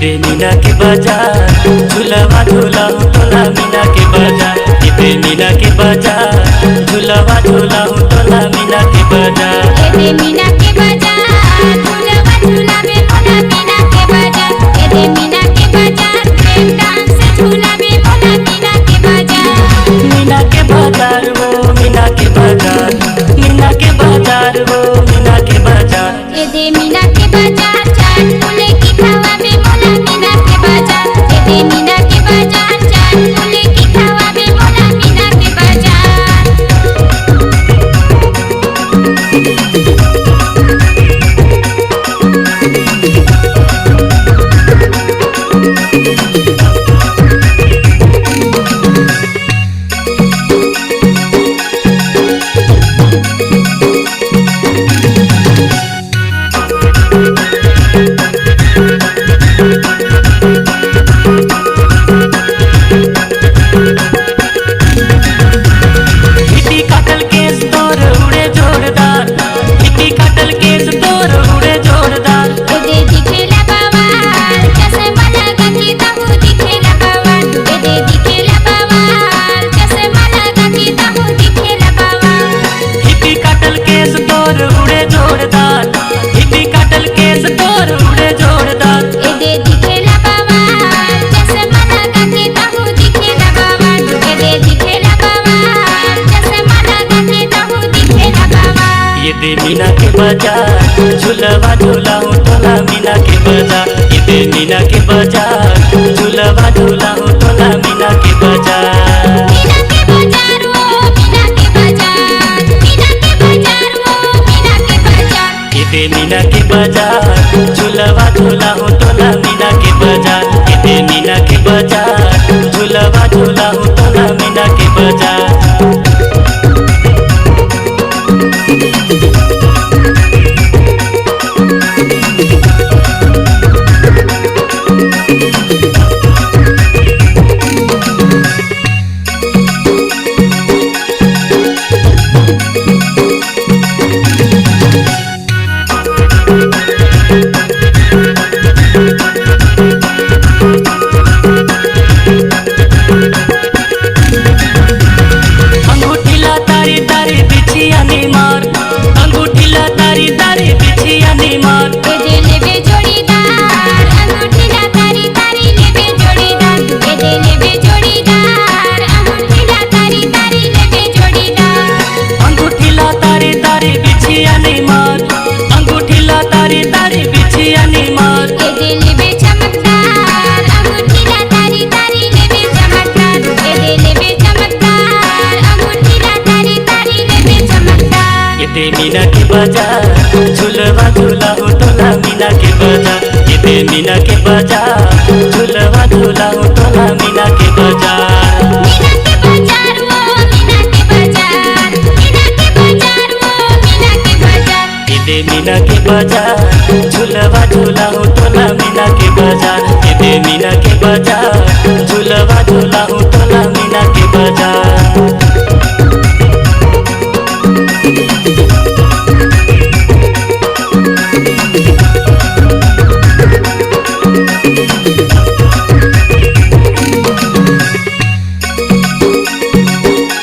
इते मीना के बाजार झूलावा झूलाऊं तोला मीना के बाजार। इते मीना के बाजार झूलावा झूलाऊं तोला मीना के बाजार। इते मीना के बाजार झूलावा झूलावे मोला मीना के बाजार। इते मीना के बाजार प्रेम डांस झूलावे मोला मीना के बाजार। मीना के बाजार वो मीना के बाजार, मीना के बाजार वो मीना के बाजार। इते मीना के बाजार चाट फूले की खावावे मोला मीना के बाजार। इते मीना के बाजार चाट फूले की खावावे मोला मीना के बाजार। हिटी काटल केस तोर उड़े जोरदार, हिटी काटल केस तोर उड़े जोरदार। इते दिखेला बावाल चश्मा लगा के ताहू दिखेला बावाल। इते दिखेला बावाल चश्मा लगा के ताहू दिखेला बावाल। हिटी काटल केस तोर उड़े जोरदार, हिटी काटल केस तोर उड़े जोरदार। इते दिखेला बावाल चश्मा लगा के ताहू दिखेला बावाल। इते दिखेला बावाल चश्मा लगा के ताहू दिखेला बावाल। ये दे मीना के बाजार झूलावा झूलाऊं तोला मीना के बाजार। ये दे मीना के बाजार झूलावा झूलाऊं तोला मीना के बाजार। मीना के बाजार वो मीना के बाजार। मीना के बाजार वो मीना के बाजार। ये दे मीना के बाजार झूलावा झूलाऊं तोला मीना के बाजार। ये दे मीना के बाजार झूलावा झूलाऊं तोला मीना के बाजार। अंगूठीला तारी तारी बिछिया नी मार, अंगूठीला तारी तारी बिछिया नी मार। इते लेबे जोड़ीदार अंगूठीला तारी तारी लेबे जोड़ीदार। इते लेबे जोड़ीदार अंगूठीला तारी तारी लेबे जोड़ीदार। अंगूठीला तारी तारी बिछिया नी मार, अंगूठीला तारी तारी बिछिया नी मार। इते लेबे चमकदार अंगूठीला तारी तारी लेबे चमकदार। इते लेबे चमकदार अंगूठीला तारी तारी लेबे चमकदार। ये दे मीना के बाजार झूलवा झूलाऊं तोला मीना के बाजार। ये दे मीना के बाजार झूलवा झूलाऊं तोला मीना के बाजार। मीना के बाजार वो मीना के बाजार। मीना के बाजार वो मीना के बाजार। ये दे मीना के बाजार